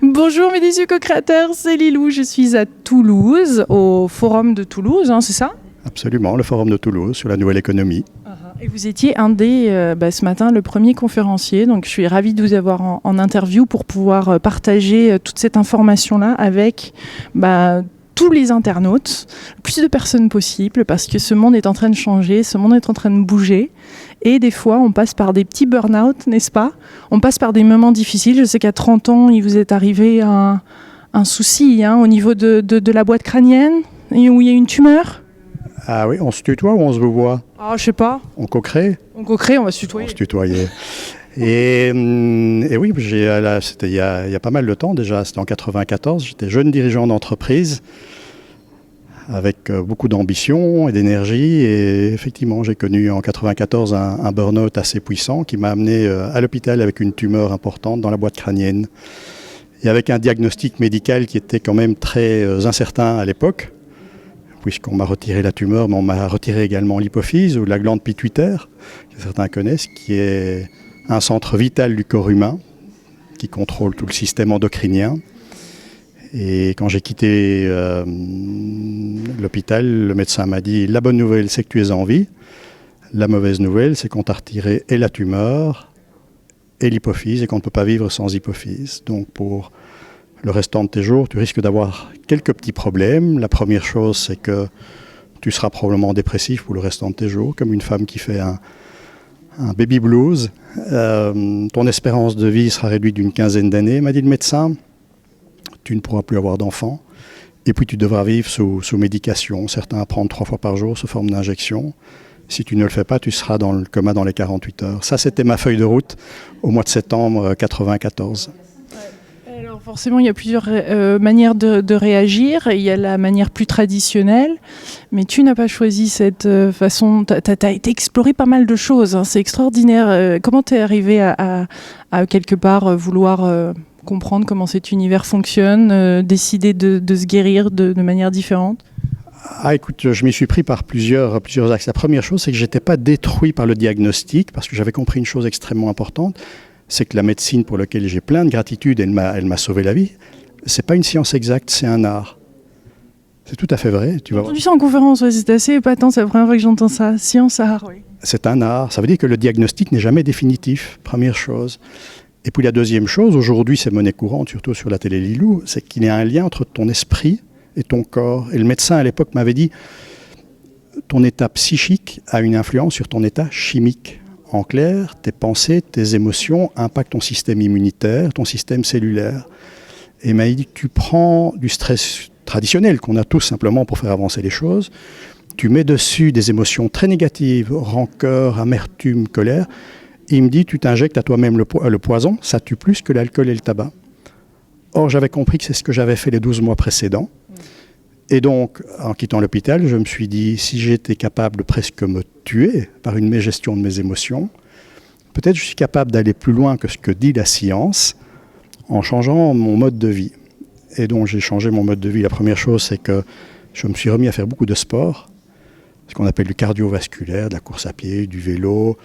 Bonjour mes déçus co-créateurs, c'est Lilou, je suis à Toulouse, au Forum de Toulouse, c'est ça ? Absolument, le Forum de Toulouse sur la nouvelle économie. Et vous étiez un des, ce matin, le premier conférencier, donc je suis ravie de vous avoir en interview pour pouvoir partager toute cette information-là avec tous les internautes, le plus de personnes possible, parce que ce monde est en train de changer, ce monde est en train de bouger, et des fois on passe par des petits burn-out, n'est-ce pas ? On passe par des moments difficiles. Je sais qu'à 30 ans, il vous est arrivé un souci au niveau de la boîte crânienne, où il y a une tumeur. Ah oui, on se tutoie ou on se voit ? Ah, je sais pas. On co-crée ? On co-crée, on va se tutoyer. On se tutoyait. Et oui, c'était il y a pas mal de temps déjà, c'était en 94, j'étais jeune dirigeant d'entreprise avec beaucoup d'ambition et d'énergie, et effectivement j'ai connu en 94 un burn-out assez puissant qui m'a amené à l'hôpital avec une tumeur importante dans la boîte crânienne et avec un diagnostic médical qui était quand même très incertain à l'époque, puisqu'on m'a retiré la tumeur, mais on m'a retiré également l'hypophyse ou la glande pituitaire, que certains connaissent, qui est un centre vital du corps humain, qui contrôle tout le système endocrinien. Et quand j'ai quitté l'hôpital, le médecin m'a dit « La bonne nouvelle, c'est que tu es en vie. La mauvaise nouvelle, c'est qu'on t'a retiré et la tumeur et l'hypophyse et qu'on ne peut pas vivre sans hypophyse. Donc pour le restant de tes jours, tu risques d'avoir quelques petits problèmes. La première chose, c'est que tu seras probablement dépressif pour le restant de tes jours, comme une femme qui fait un baby blues. Ton espérance de vie sera réduite d'une 15aine d'années, m'a dit le médecin. Tu ne pourras plus avoir d'enfants. Et puis tu devras vivre sous médication. Certains à prendre 3 fois par jour sous forme d'injection. Si tu ne le fais pas, tu seras dans le coma dans les 48 heures. Ça, c'était ma feuille de route au mois de septembre 1994. Alors forcément, il y a plusieurs manières de réagir. Il y a la manière plus traditionnelle, mais tu n'as pas choisi cette façon. Tu as été explorer pas mal de choses. C'est extraordinaire. Comment tu es arrivé à quelque part vouloir comprendre comment cet univers fonctionne, décider de se guérir de manière différente ? Ah, écoute, je m'y suis pris par plusieurs axes. La première chose, c'est que je n'étais pas détruit par le diagnostic, parce que j'avais compris une chose extrêmement importante, c'est que la médecine, pour laquelle j'ai plein de gratitude, elle m'a sauvé la vie, c'est pas une science exacte, c'est un art. C'est tout à fait vrai. J'ai entendu ça en conférence, c'est assez épatant, c'est la première fois que j'entends ça. Science, art, oui. C'est un art, ça veut dire que le diagnostic n'est jamais définitif, première chose. Et puis la deuxième chose, aujourd'hui c'est monnaie courante, surtout sur la télé Lilou, c'est qu'il y a un lien entre ton esprit et ton corps. Et le médecin à l'époque m'avait dit, ton état psychique a une influence sur ton état chimique. En clair, tes pensées, tes émotions impactent ton système immunitaire, ton système cellulaire. Et il m'a dit, tu prends du stress traditionnel qu'on a tous simplement pour faire avancer les choses, tu mets dessus des émotions très négatives, rancœur, amertume, colère, et il me dit, tu t'injectes à toi-même le poison, ça tue plus que l'alcool et le tabac. Or, j'avais compris que c'est ce que j'avais fait les 12 mois précédents. Et donc, en quittant l'hôpital, je me suis dit, si j'étais capable de presque me tuer par une mégestion de mes émotions, peut-être je suis capable d'aller plus loin que ce que dit la science en changeant mon mode de vie. Et donc, j'ai changé mon mode de vie. La première chose, c'est que je me suis remis à faire beaucoup de sport, ce qu'on appelle du cardiovasculaire, de la course à pied, du vélo,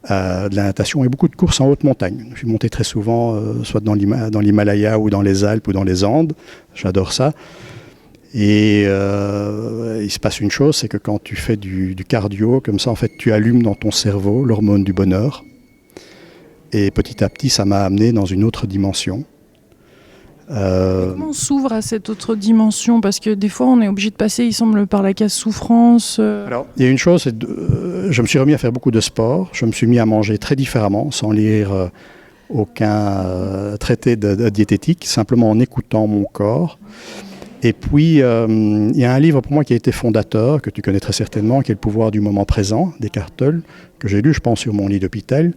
de la natation et beaucoup de courses en haute montagne. Je suis monté très souvent, soit dans l'Himalaya ou dans les Alpes ou dans les Andes. J'adore ça. Et il se passe une chose, c'est que quand tu fais du cardio, comme ça, en fait, tu allumes dans ton cerveau l'hormone du bonheur. Et petit à petit, ça m'a amené dans une autre dimension. Comment on s'ouvre à cette autre dimension ? Parce que des fois, on est obligé de passer, il semble, par la case souffrance. Alors, il y a une chose, je me suis remis à faire beaucoup de sport. Je me suis mis à manger très différemment, sans lire aucun traité de diététique, simplement en écoutant mon corps. Et puis, il y a un livre pour moi qui a été fondateur, que tu connais très certainement, qui est Le pouvoir du moment présent, d'Eckhart Tolle, que j'ai lu, je pense, sur mon lit d'hôpital.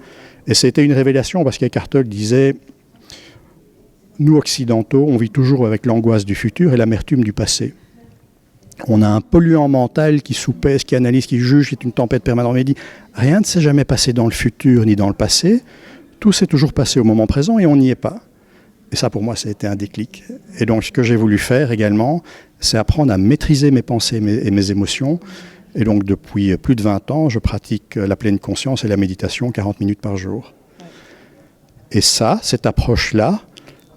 Et c'était une révélation, parce qu'Eckhart Tolle disait, nous, occidentaux, on vit toujours avec l'angoisse du futur et l'amertume du passé. On a un polluant mental qui soupèse, qui analyse, qui juge, qui est une tempête permanente. Mais il dit, rien ne s'est jamais passé dans le futur ni dans le passé, tout s'est toujours passé au moment présent et on n'y est pas. Et ça, pour moi, ça a été un déclic. Et donc, ce que j'ai voulu faire également, c'est apprendre à maîtriser mes pensées et mes émotions. Et donc, depuis plus de 20 ans, je pratique la pleine conscience et la méditation 40 minutes par jour. Et ça, cette approche-là,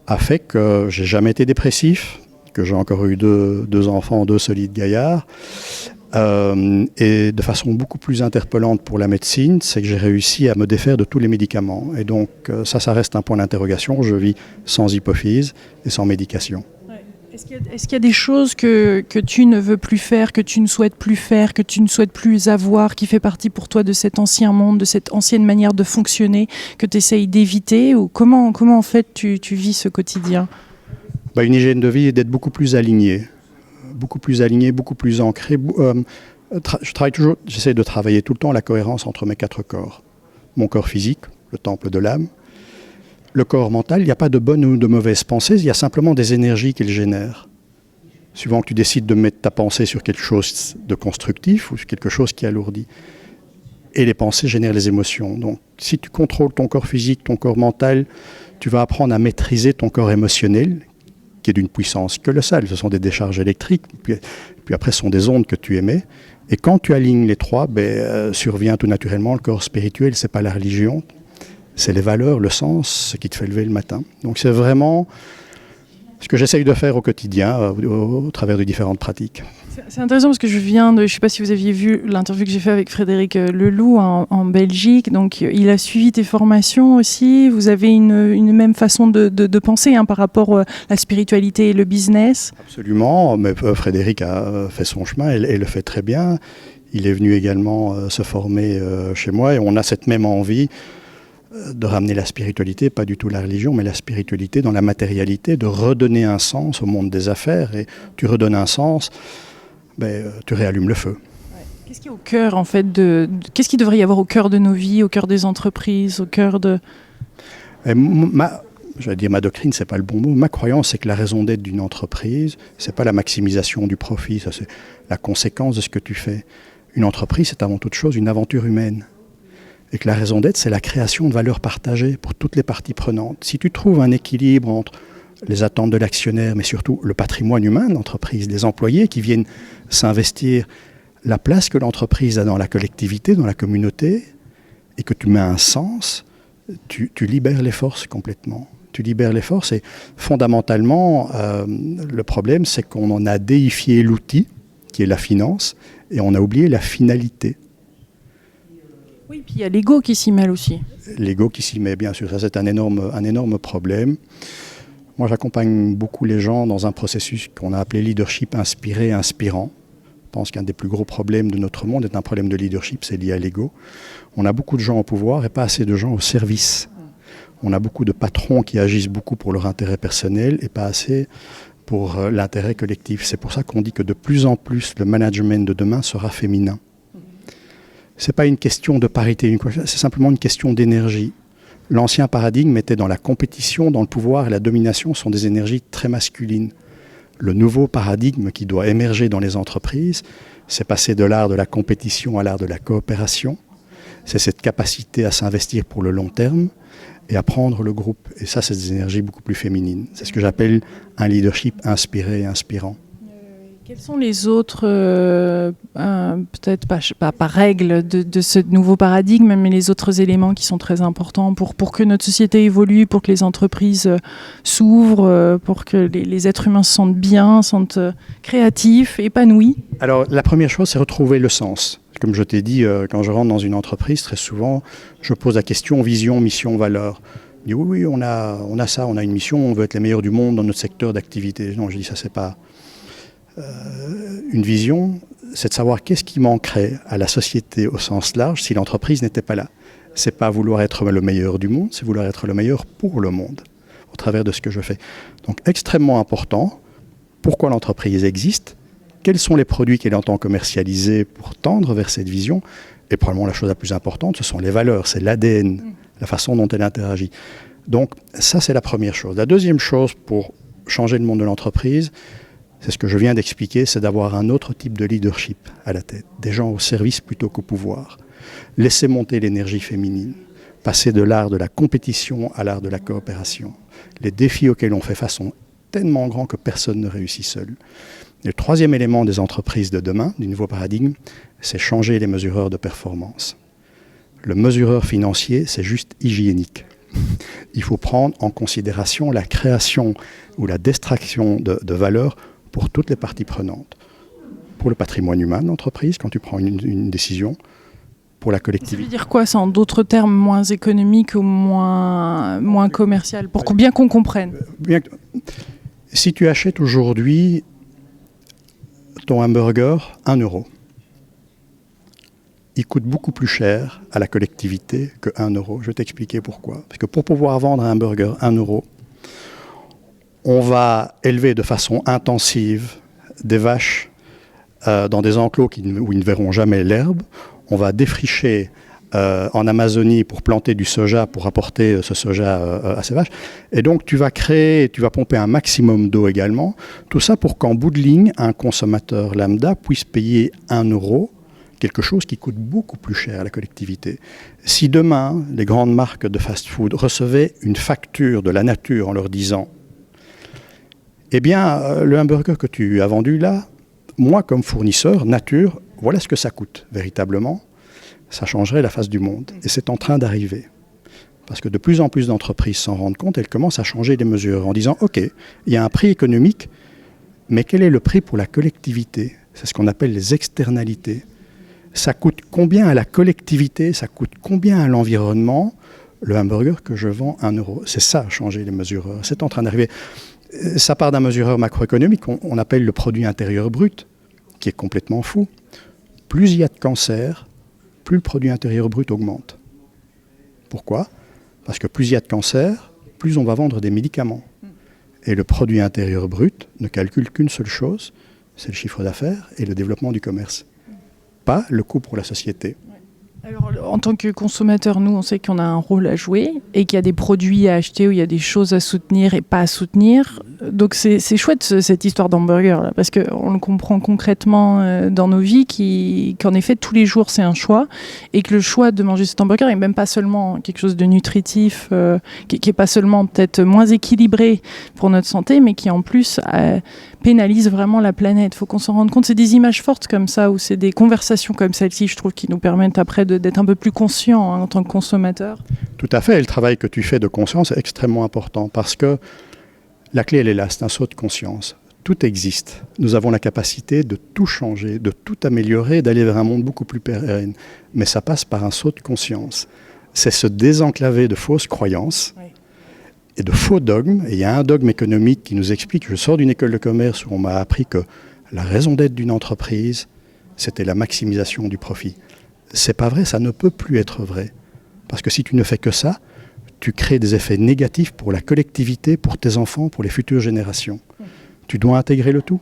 a fait que j'ai jamais été dépressif, que j'ai encore eu deux enfants, deux solides gaillards. Et de façon beaucoup plus interpellante pour la médecine, c'est que j'ai réussi à me défaire de tous les médicaments. Et donc ça reste un point d'interrogation. Je vis sans hypophyse et sans médication. Est-ce qu'il y a des choses que tu ne veux plus faire, que tu ne souhaites plus faire, que tu ne souhaites plus avoir, qui fait partie pour toi de cet ancien monde, de cette ancienne manière de fonctionner, que tu essayes d'éviter? Ou comment en fait tu vis ce quotidien? Une hygiène de vie est d'être beaucoup plus aligné, beaucoup plus ancré. J'essaie de travailler tout le temps la cohérence entre mes 4 corps. Mon corps physique, le temple de l'âme. Le corps mental, il n'y a pas de bonnes ou de mauvaises pensées, il y a simplement des énergies qu'il génère. Suivant que tu décides de mettre ta pensée sur quelque chose de constructif ou sur quelque chose qui alourdit. Et les pensées génèrent les émotions. Donc, si tu contrôles ton corps physique, ton corps mental, tu vas apprendre à maîtriser ton corps émotionnel, qui est d'une puissance colossale. Ce sont des décharges électriques, puis après ce sont des ondes que tu émets. Et quand tu alignes les trois, survient tout naturellement le corps spirituel. C'est pas la religion, c'est les valeurs, le sens, ce qui te fait lever le matin. Donc c'est vraiment ce que j'essaye de faire au quotidien, au travers de différentes pratiques. C'est intéressant parce que je ne sais pas si vous aviez vu l'interview que j'ai fait avec Frédéric Leloup en Belgique. Donc il a suivi tes formations aussi. Vous avez une même façon de penser par rapport à la spiritualité et le business. Absolument, mais Frédéric a fait son chemin et le fait très bien. Il est venu également se former chez moi et on a cette même envie de ramener la spiritualité, pas du tout la religion, mais la spiritualité dans la matérialité, de redonner un sens au monde des affaires. Et tu redonnes un sens, tu réallumes le feu. Qu'est-ce qui est au cœur, en fait, qu'est-ce qu'il devrait y avoir au cœur de nos vies, au cœur des entreprises, au cœur de... Ma doctrine, c'est pas le bon mot. Ma croyance, c'est que la raison d'être d'une entreprise, c'est pas la maximisation du profit, ça c'est la conséquence de ce que tu fais. Une entreprise, c'est avant toute chose une aventure humaine. Et que la raison d'être, c'est la création de valeur partagée pour toutes les parties prenantes. Si tu trouves un équilibre entre les attentes de l'actionnaire, mais surtout le patrimoine humain de l'entreprise, les employés qui viennent s'investir, la place que l'entreprise a dans la collectivité, dans la communauté, et que tu mets un sens, tu libères les forces complètement. Tu libères les forces et fondamentalement, le problème, c'est qu'on en a déifié l'outil, qui est la finance, et on a oublié la finalité. Oui, puis il y a l'ego qui s'y mêle aussi. L'ego qui s'y met, bien sûr, ça c'est un énorme problème. Moi, j'accompagne beaucoup les gens dans un processus qu'on a appelé leadership inspiré, inspirant. Je pense qu'un des plus gros problèmes de notre monde est un problème de leadership, c'est lié à l'ego. On a beaucoup de gens au pouvoir et pas assez de gens au service. On a beaucoup de patrons qui agissent beaucoup pour leur intérêt personnel et pas assez pour l'intérêt collectif. C'est pour ça qu'on dit que de plus en plus, le management de demain sera féminin. Ce n'est pas une question de parité, c'est simplement une question d'énergie. L'ancien paradigme était dans la compétition, dans le pouvoir et la domination sont des énergies très masculines. Le nouveau paradigme qui doit émerger dans les entreprises, c'est passer de l'art de la compétition à l'art de la coopération. C'est cette capacité à s'investir pour le long terme et à prendre le groupe. Et ça, c'est des énergies beaucoup plus féminines. C'est ce que j'appelle un leadership inspiré et inspirant. Quels sont les autres, peut-être pas règles de ce nouveau paradigme, mais les autres éléments qui sont très importants pour que notre société évolue, pour que les entreprises s'ouvrent, pour que les êtres humains se sentent bien, se sentent créatifs, épanouis? Alors, la première chose, c'est retrouver le sens. Comme je t'ai dit, quand je rentre dans une entreprise, très souvent, je pose la question vision, mission, valeur. Je dis oui, on a ça, on a une mission, on veut être les meilleurs du monde dans notre secteur d'activité. Non, je dis ça, c'est pas... une vision, c'est de savoir qu'est-ce qui manquerait à la société au sens large si l'entreprise n'était pas là. C'est pas vouloir être le meilleur du monde, c'est vouloir être le meilleur pour le monde, au travers de ce que je fais. Donc extrêmement important, pourquoi l'entreprise existe, quels sont les produits qu'elle entend commercialiser pour tendre vers cette vision, et probablement la chose la plus importante, ce sont les valeurs, c'est l'ADN, la façon dont elle interagit. Donc ça, c'est la première chose. La deuxième chose pour changer le monde de l'entreprise, c'est ce que je viens d'expliquer, c'est d'avoir un autre type de leadership à la tête, des gens au service plutôt qu'au pouvoir. Laisser monter l'énergie féminine, passer de l'art de la compétition à l'art de la coopération. Les défis auxquels on fait face sont tellement grands que personne ne réussit seul. Et le troisième élément des entreprises de demain, du nouveau paradigme, c'est changer les mesureurs de performance. Le mesureur financier, c'est juste hygiénique. Il faut prendre en considération la création ou la destruction de valeur pour toutes les parties prenantes. Pour le patrimoine humain de l'entreprise, quand tu prends une décision, pour la collectivité. Ça veut dire quoi, ça, en d'autres termes, moins économique ou moins commercial, pour bien qu'on comprenne? Si tu achètes aujourd'hui ton hamburger 1 euro, il coûte beaucoup plus cher à la collectivité que 1 euro. Je vais t'expliquer pourquoi. Parce que pour pouvoir vendre un hamburger 1 euro, on va élever de façon intensive des vaches dans des enclos où ils ne verront jamais l'herbe. On va défricher en Amazonie pour planter du soja, pour apporter ce soja à ces vaches. Et donc tu vas pomper un maximum d'eau également. Tout ça pour qu'en bout de ligne, un consommateur lambda puisse payer 1 euro, quelque chose qui coûte beaucoup plus cher à la collectivité. Si demain, les grandes marques de fast-food recevaient une facture de la nature en leur disant « Eh bien, le hamburger que tu as vendu là, moi comme fournisseur, nature, voilà ce que ça coûte véritablement », ça changerait la face du monde. Et c'est en train d'arriver. Parce que de plus en plus d'entreprises s'en rendent compte, elles commencent à changer les mesures en disant « Ok, il y a un prix économique, mais quel est le prix pour la collectivité ?» C'est ce qu'on appelle les externalités. Ça coûte combien à la collectivité, ça coûte combien à l'environnement, le hamburger que je vends 1 euro. C'est ça, changer les mesureurs. C'est en train d'arriver. Ça part d'un mesureur macroéconomique qu'on appelle le produit intérieur brut, qui est complètement fou. Plus il y a de cancer, plus le produit intérieur brut augmente. Pourquoi ? Parce que plus il y a de cancer, plus on va vendre des médicaments. Et le produit intérieur brut ne calcule qu'une seule chose, c'est le chiffre d'affaires et le développement du commerce. Pas le coût pour la société. Alors, en tant que consommateur, nous, on sait qu'on a un rôle à jouer et qu'il y a des produits à acheter où il y a des choses à soutenir et pas à soutenir. Donc, c'est chouette cette histoire d'hamburger, là, parce qu'on le comprend concrètement dans nos vies, qu'en effet, tous les jours, c'est un choix et que le choix de manger cet hamburger n'est même pas seulement quelque chose de nutritif, qui n'est pas seulement peut-être moins équilibré pour notre santé, mais qui en plus pénalise vraiment la planète. Il faut qu'on s'en rende compte. C'est des images fortes comme ça, ou c'est des conversations comme celle-ci, je trouve, qui nous permettent après d'être un peu plus conscients en tant que consommateurs. Tout à fait. Et le travail que tu fais de conscience est extrêmement important parce que la clé, elle est là. C'est un saut de conscience. Tout existe. Nous avons la capacité de tout changer, de tout améliorer, d'aller vers un monde beaucoup plus pérenne. Mais ça passe par un saut de conscience. C'est se désenclaver de fausses croyances. Oui. Et de faux dogmes. Et il y a un dogme économique qui nous explique, je sors d'une école de commerce où on m'a appris que la raison d'être d'une entreprise, c'était la maximisation du profit. C'est pas vrai, ça ne peut plus être vrai. Parce que si tu ne fais que ça, tu crées des effets négatifs pour la collectivité, pour tes enfants, pour les futures générations. Tu dois intégrer le tout.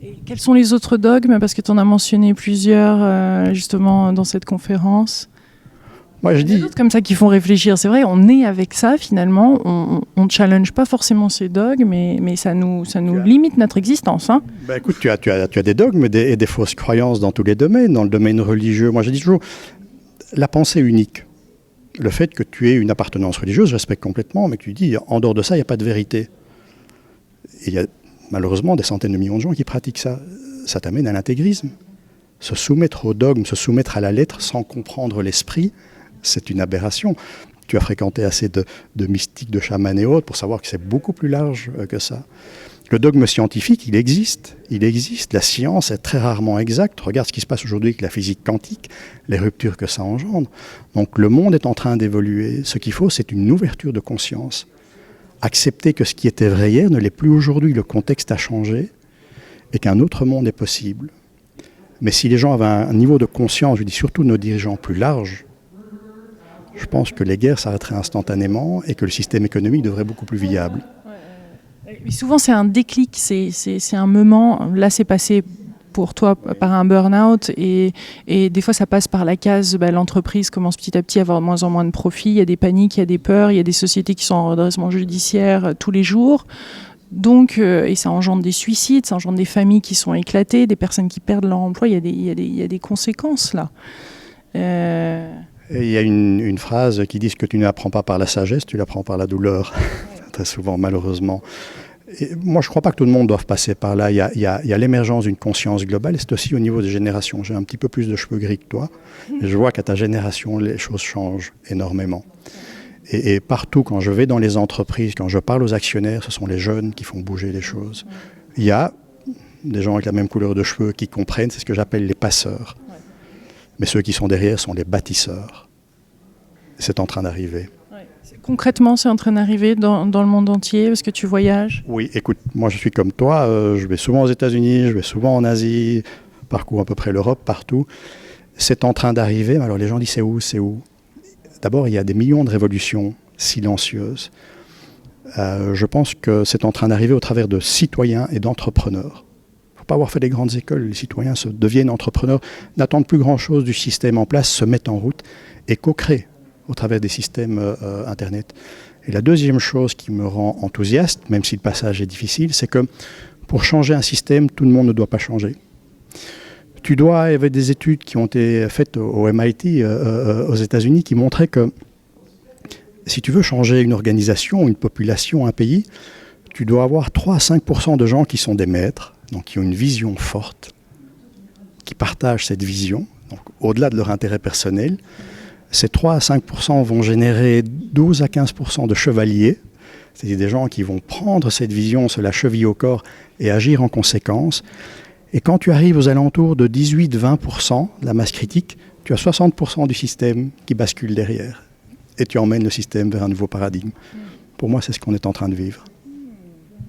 Et quels sont les autres dogmes ? Parce que tu en as mentionné plusieurs justement dans cette conférence. Moi, je dis... Il y a d'autres comme ça qui font réfléchir. C'est vrai, on est avec ça finalement. On ne challenge pas forcément ces dogmes, mais ça nous limite notre existence. Hein. Ben écoute, tu as des dogmes et des fausses croyances dans tous les domaines. Dans le domaine religieux, moi je dis toujours, la pensée unique. Le fait que tu aies une appartenance religieuse, je respecte complètement, mais que tu dis, en dehors de ça, il n'y a pas de vérité. Et il y a malheureusement des centaines de millions de gens qui pratiquent ça. Ça t'amène à l'intégrisme. Se soumettre au dogme, se soumettre à la lettre sans comprendre l'esprit, c'est une aberration. Tu as fréquenté assez de mystiques, de chamans et autres pour savoir que c'est beaucoup plus large que ça. Le dogme scientifique, il existe. Il existe. La science est très rarement exacte. Regarde ce qui se passe aujourd'hui avec la physique quantique, les ruptures que ça engendre. Donc le monde est en train d'évoluer. Ce qu'il faut, c'est une ouverture de conscience. Accepter que ce qui était vrai hier ne l'est plus aujourd'hui. Le contexte a changé et qu'un autre monde est possible. Mais si les gens avaient un niveau de conscience, je dis surtout nos dirigeants plus larges, je pense que les guerres s'arrêteraient instantanément et que le système économique devrait être beaucoup plus viable. Mais souvent, c'est un déclic, c'est un moment. Là, c'est passé pour toi par un burn-out et des fois, ça passe par la case, l'entreprise commence petit à petit à avoir de moins en moins de profits, il y a des paniques, il y a des peurs, il y a des sociétés qui sont en redressement judiciaire tous les jours. Donc, et ça engendre des suicides, ça engendre des familles qui sont éclatées, des personnes qui perdent leur emploi, il y a des conséquences là. Et il y a une phrase qui dit que tu n'apprends pas par la sagesse, tu l'apprends par la douleur, très souvent malheureusement. Et moi, je ne crois pas que tout le monde doive passer par là. Il y a l'émergence d'une conscience globale, et c'est aussi au niveau des générations. J'ai un petit peu plus de cheveux gris que toi, et je vois qu'à ta génération, les choses changent énormément. Et partout, quand je vais dans les entreprises, quand je parle aux actionnaires, ce sont les jeunes qui font bouger les choses. Il y a des gens avec la même couleur de cheveux qui comprennent, c'est ce que j'appelle les passeurs. Mais ceux qui sont derrière sont les bâtisseurs. C'est en train d'arriver. Concrètement, c'est en train d'arriver dans le monde entier, parce que tu voyages? Oui, écoute, moi je suis comme toi, je vais souvent aux États-Unis, je vais souvent en Asie, parcours à peu près l'Europe, partout. C'est en train d'arriver, alors les gens disent c'est où? D'abord, il y a des millions de révolutions silencieuses. Je pense que c'est en train d'arriver au travers de citoyens et d'entrepreneurs. Il ne faut pas avoir fait des grandes écoles, les citoyens deviennent entrepreneurs, n'attendent plus grand-chose du système en place, se mettent en route et co-créent au travers des systèmes Internet. Et la deuxième chose qui me rend enthousiaste, même si le passage est difficile, c'est que pour changer un système, tout le monde ne doit pas changer. Il y avait des études qui ont été faites au MIT aux États-Unis qui montraient que si tu veux changer une organisation, une population, un pays, tu dois avoir 3 à 5% de gens qui sont des maîtres, donc qui ont une vision forte, qui partagent cette vision, donc au-delà de leur intérêt personnel. Ces 3 à 5% vont générer 12 à 15% de chevaliers, c'est-à-dire des gens qui vont prendre cette vision, se la cheviller au corps et agir en conséquence. Et quand tu arrives aux alentours de 18-20% de la masse critique, tu as 60% du système qui bascule derrière. Et tu emmènes le système vers un nouveau paradigme. Pour moi, c'est ce qu'on est en train de vivre.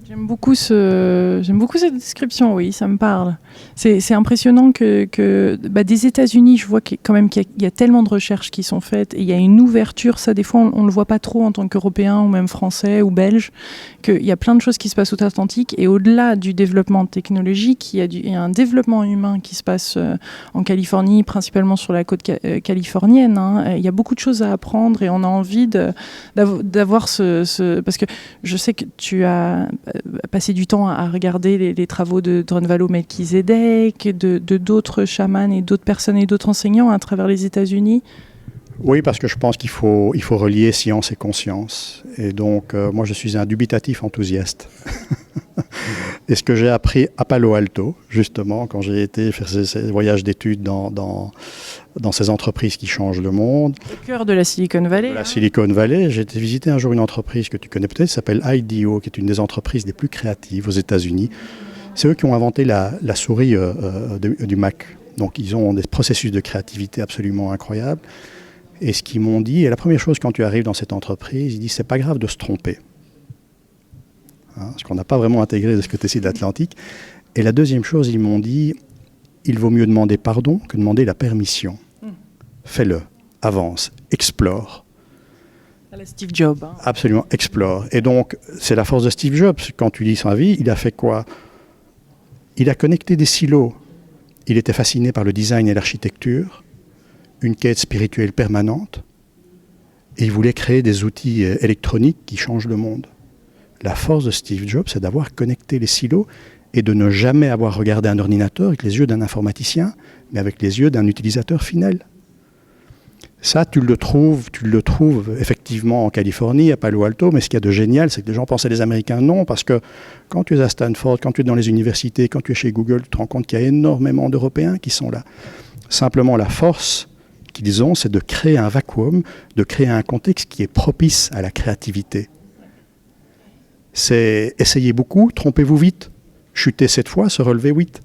J'aime beaucoup cette description, oui, ça me parle. C'est impressionnant que des États-Unis, je vois qu'il y a tellement de recherches qui sont faites et il y a une ouverture, ça des fois on ne le voit pas trop en tant qu'Européen ou même Français ou Belge, qu'il y a plein de choses qui se passent outre-Atlantique et au-delà du développement technologique, il y a un développement humain qui se passe en Californie, principalement sur la côte californienne. Il y a beaucoup de choses à apprendre et on a envie d'avoir parce que je sais que tu as passer du temps à regarder les travaux de Drunvalo Melchizedek, de d'autres chamans et d'autres personnes et d'autres enseignants à travers les États-Unis. Oui, parce que je pense qu'il faut relier science et conscience. Et donc, moi, je suis un dubitatif enthousiaste. Et ce que j'ai appris à Palo Alto, justement, quand j'ai été faire ces voyages d'études dans ces entreprises qui changent le monde. Au cœur de la Silicon Valley. De la Silicon Valley. J'ai été visiter un jour une entreprise que tu connais peut-être, qui s'appelle IDEO, qui est une des entreprises les plus créatives aux États-Unis. C'est eux qui ont inventé la souris du Mac. Donc, ils ont des processus de créativité absolument incroyables. Et ce qu'ils m'ont dit, et la première chose quand tu arrives dans cette entreprise, ils disent c'est pas grave de se tromper. Parce qu'on n'a pas vraiment intégré de ce côté-ci de l'Atlantique. Et la deuxième chose, ils m'ont dit, il vaut mieux demander pardon que demander la permission. Fais-le, avance, explore. À la Steve Jobs. Absolument, explore. Et donc, c'est la force de Steve Jobs. Quand tu lis sa vie, il a fait quoi? Il a connecté des silos. Il était fasciné par le design et l'architecture, une quête spirituelle permanente, et il voulait créer des outils électroniques qui changent le monde. La force de Steve Jobs, c'est d'avoir connecté les silos et de ne jamais avoir regardé un ordinateur avec les yeux d'un informaticien, mais avec les yeux d'un utilisateur final. Ça, tu le trouves effectivement en Californie, à Palo Alto, mais ce qu'il y a de génial, c'est que les gens pensaient les Américains non, parce que quand tu es à Stanford, quand tu es dans les universités, quand tu es chez Google, tu te rends compte qu'il y a énormément d'Européens qui sont là. Simplement, la force qu'ils ont, c'est de créer un vacuum, de créer un contexte qui est propice à la créativité. C'est essayez beaucoup, trompez-vous vite, chutez 7 fois, se relever 8.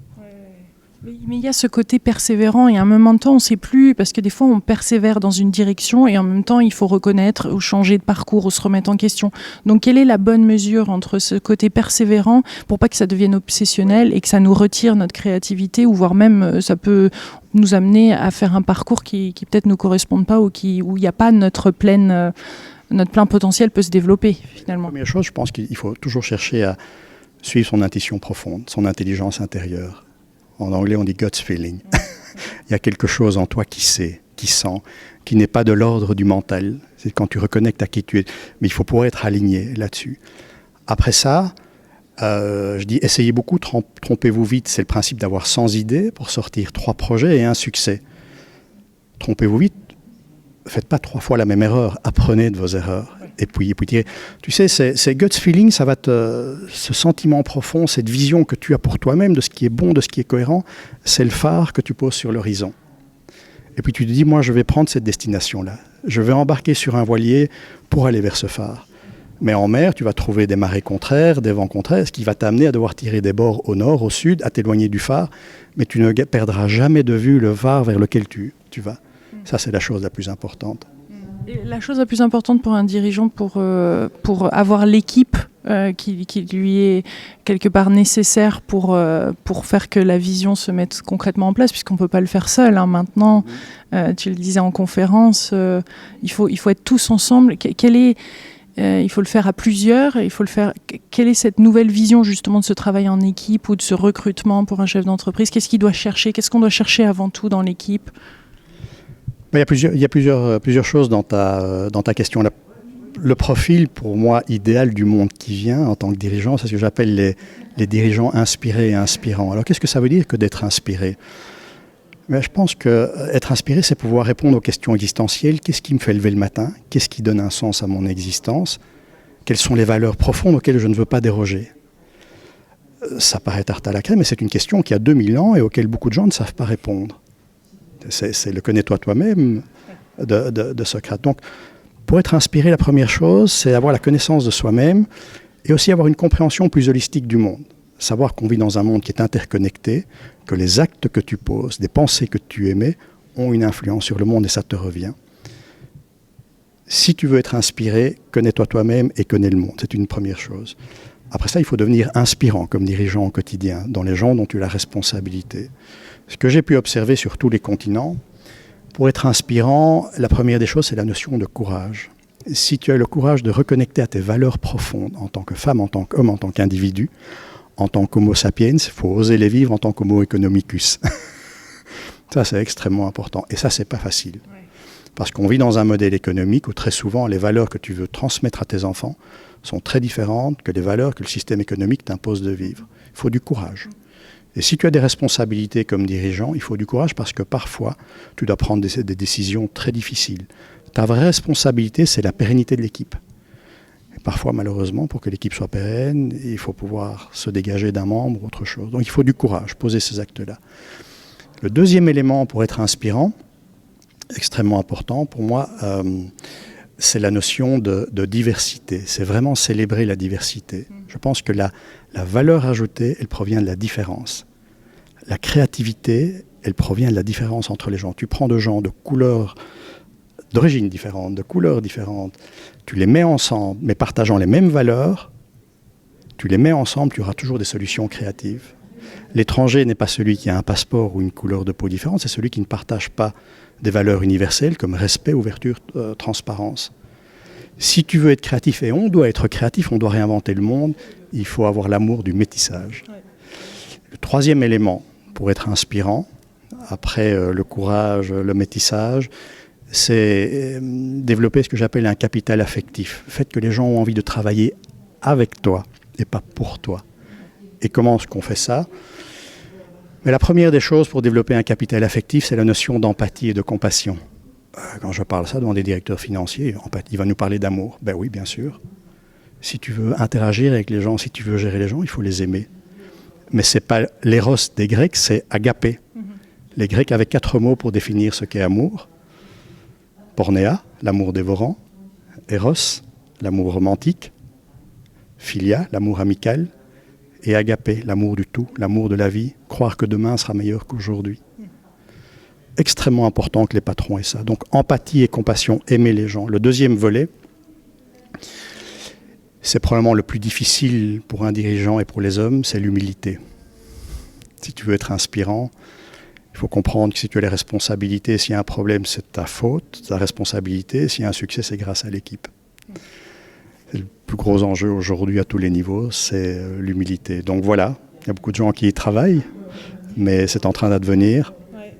Mais il y a ce côté persévérant et à un moment de temps on ne sait plus parce que des fois on persévère dans une direction et en même temps il faut reconnaître ou changer de parcours ou se remettre en question. Donc quelle est la bonne mesure entre ce côté persévérant pour pas que ça devienne obsessionnel et que ça nous retire notre créativité ou voire même ça peut nous amener à faire un parcours qui peut-être ne nous corresponde pas ou où il n'y a pas notre plein potentiel peut se développer finalement. La première chose, je pense qu'il faut toujours chercher à suivre son intuition profonde, son intelligence intérieure. En anglais, on dit gut feeling. Il y a quelque chose en toi qui sait, qui sent, qui n'est pas de l'ordre du mental. C'est quand tu reconnectes à qui tu es. Mais il faut pouvoir être aligné là-dessus. Après ça, je dis essayez beaucoup, trompez-vous vite. C'est le principe d'avoir 100 idées pour sortir 3 projets et un succès. Trompez-vous vite. Faites pas 3 fois la même erreur. Apprenez de vos erreurs. Et puis tu sais, ces gut feelings, ça va ce sentiment profond, cette vision que tu as pour toi-même de ce qui est bon, de ce qui est cohérent, c'est le phare que tu poses sur l'horizon. Et puis tu te dis, moi je vais prendre cette destination-là. Je vais embarquer sur un voilier pour aller vers ce phare. Mais en mer, tu vas trouver des marées contraires, des vents contraires, ce qui va t'amener à devoir tirer des bords au nord, au sud, à t'éloigner du phare. Mais tu ne perdras jamais de vue le phare vers lequel tu vas. Ça, c'est la chose la plus importante. Et la chose la plus importante pour un dirigeant, pour avoir l'équipe qui lui est quelque part nécessaire pour faire que la vision se mette concrètement en place, puisqu'on ne peut pas le faire seul. Maintenant, tu le disais en conférence, il faut être tous ensemble. Il faut le faire à plusieurs. Quelle est cette nouvelle vision justement de ce travail en équipe ou de ce recrutement pour un chef d'entreprise? Qu'est-ce qu'il doit chercher? Qu'est-ce qu'on doit chercher avant tout dans l'équipe? Il y a plusieurs choses dans ta question. Le profil, pour moi, idéal du monde qui vient en tant que dirigeant, c'est ce que j'appelle les dirigeants inspirés et inspirants. Alors, qu'est-ce que ça veut dire que d'être inspiré? Mais je pense qu'être inspiré, c'est pouvoir répondre aux questions existentielles. Qu'est-ce qui me fait lever le matin? Qu'est-ce qui donne un sens à mon existence? Quelles sont les valeurs profondes auxquelles je ne veux pas déroger? Ça paraît tarte à la crème, mais c'est une question qui a 2000 ans et auquel beaucoup de gens ne savent pas répondre. C'est le connais-toi toi-même de Socrate. Donc, pour être inspiré, la première chose, c'est avoir la connaissance de soi-même et aussi avoir une compréhension plus holistique du monde. Savoir qu'on vit dans un monde qui est interconnecté, que les actes que tu poses, des pensées que tu émets, ont une influence sur le monde et ça te revient. Si tu veux être inspiré, connais-toi toi-même et connais le monde. C'est une première chose. Après ça, il faut devenir inspirant comme dirigeant au quotidien, dans les gens dont tu as la responsabilité. Ce que j'ai pu observer sur tous les continents, pour être inspirant, la première des choses, c'est la notion de courage. Si tu as le courage de reconnecter à tes valeurs profondes en tant que femme, en tant qu'homme, en tant qu'individu, en tant qu'homo sapiens, il faut oser les vivre en tant qu'homo economicus. Ça, c'est extrêmement important. Et ça, c'est pas facile. Parce qu'on vit dans un modèle économique où très souvent, les valeurs que tu veux transmettre à tes enfants sont très différentes que les valeurs que le système économique t'impose de vivre. Il faut du courage. Et si tu as des responsabilités comme dirigeant, il faut du courage parce que parfois, tu dois prendre des décisions très difficiles. Ta vraie responsabilité, c'est la pérennité de l'équipe. Et parfois, malheureusement, pour que l'équipe soit pérenne, il faut pouvoir se dégager d'un membre ou autre chose. Donc il faut du courage, poser ces actes-là. Le deuxième élément pour être inspirant, extrêmement important pour moi, c'est la notion de diversité. C'est vraiment célébrer la diversité. Je pense que la valeur ajoutée, elle provient de la différence. La créativité, elle provient de la différence entre les gens. Tu prends deux gens de couleurs, d'origines différentes, de couleurs différentes, tu les mets ensemble, mais partageant les mêmes valeurs, tu les mets ensemble, tu auras toujours des solutions créatives. L'étranger n'est pas celui qui a un passeport ou une couleur de peau différente, c'est celui qui ne partage pas des valeurs universelles comme respect, ouverture, transparence. Si tu veux être créatif, et on doit être créatif, on doit réinventer le monde, il faut avoir l'amour du métissage. Le troisième élément pour être inspirant, après le courage, le métissage, c'est développer ce que j'appelle un capital affectif. Le fait que les gens ont envie de travailler avec toi et pas pour toi. Et comment est-ce qu'on fait ça? Mais la première des choses pour développer un capital affectif, c'est la notion d'empathie et de compassion. Quand je parle ça devant des directeurs financiers, il va nous parler d'amour. Ben oui, bien sûr. Si tu veux interagir avec les gens, si tu veux gérer les gens, il faut les aimer. Mais c'est pas l'éros des Grecs, c'est agapé. Les Grecs avaient 4 mots pour définir ce qu'est amour. Pornéa, l'amour dévorant. Eros, l'amour romantique. Philia, l'amour amical. Et agapé, l'amour du tout, l'amour de la vie. Croire que demain sera meilleur qu'aujourd'hui. Extrêmement important que les patrons aient ça. Donc empathie et compassion, aimer les gens. Le deuxième volet, c'est probablement le plus difficile pour un dirigeant et pour les hommes, c'est l'humilité. Si tu veux être inspirant, il faut comprendre que si tu as les responsabilités, s'il y a un problème, c'est ta faute, ta responsabilité. S'il y a un succès, c'est grâce à l'équipe. C'est le plus gros enjeu aujourd'hui à tous les niveaux, c'est l'humilité. Donc voilà, il y a beaucoup de gens qui y travaillent, mais c'est en train d'advenir.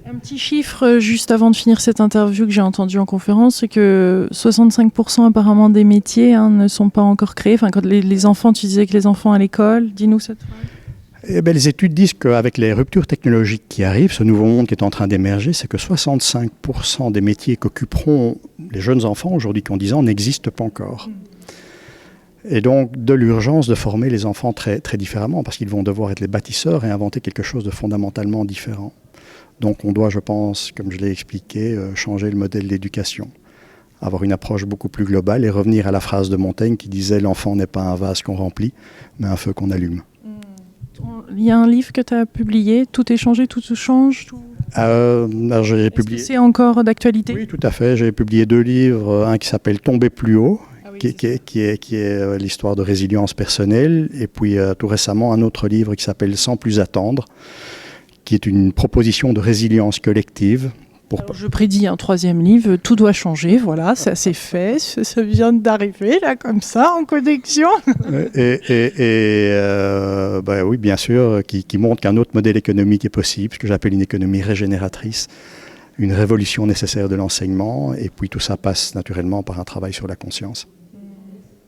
Un petit chiffre juste avant de finir cette interview que j'ai entendue en conférence, c'est que 65% apparemment des métiers ne sont pas encore créés. Enfin, quand les enfants, tu disais que les enfants à l'école, dis-nous cette phrase. Eh bien, les études disent qu'avec les ruptures technologiques qui arrivent, ce nouveau monde qui est en train d'émerger, c'est que 65% des métiers qu'occuperont les jeunes enfants aujourd'hui qui ont 10 ans n'existent pas encore. Et donc, de l'urgence de former les enfants très, très différemment, parce qu'ils vont devoir être les bâtisseurs et inventer quelque chose de fondamentalement différent. Donc, on doit, je pense, comme je l'ai expliqué, changer le modèle d'éducation, avoir une approche beaucoup plus globale et revenir à la phrase de Montaigne qui disait « L'enfant n'est pas un vase qu'on remplit, mais un feu qu'on allume ». Il y a un livre que tu as publié, Tout est changé, tout se change. J'ai publié... Est-ce que c'est encore d'actualité? Oui, tout à fait. J'ai publié 2 livres, un qui s'appelle Tomber plus haut, qui est l'histoire de résilience personnelle, et puis tout récemment un autre livre qui s'appelle Sans plus attendre, qui est une proposition de résilience collective. Alors, je prédis un 3e livre, Tout doit changer, voilà, ça c'est fait, ça vient d'arriver là comme ça en connexion. Oui, bien sûr, qui montre qu'un autre modèle économique est possible, ce que j'appelle une économie régénératrice, une révolution nécessaire de l'enseignement, et puis tout ça passe naturellement par un travail sur la conscience.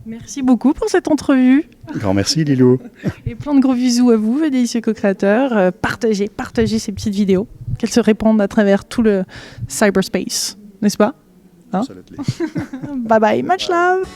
Merci beaucoup pour cette entrevue. Grand merci Lilou. Et plein de gros bisous à vous, délicieux co-créateurs. Partagez ces petites vidéos, qu'elles se répandent à travers tout le cyberspace, n'est-ce pas? Hein? Bye bye, much love.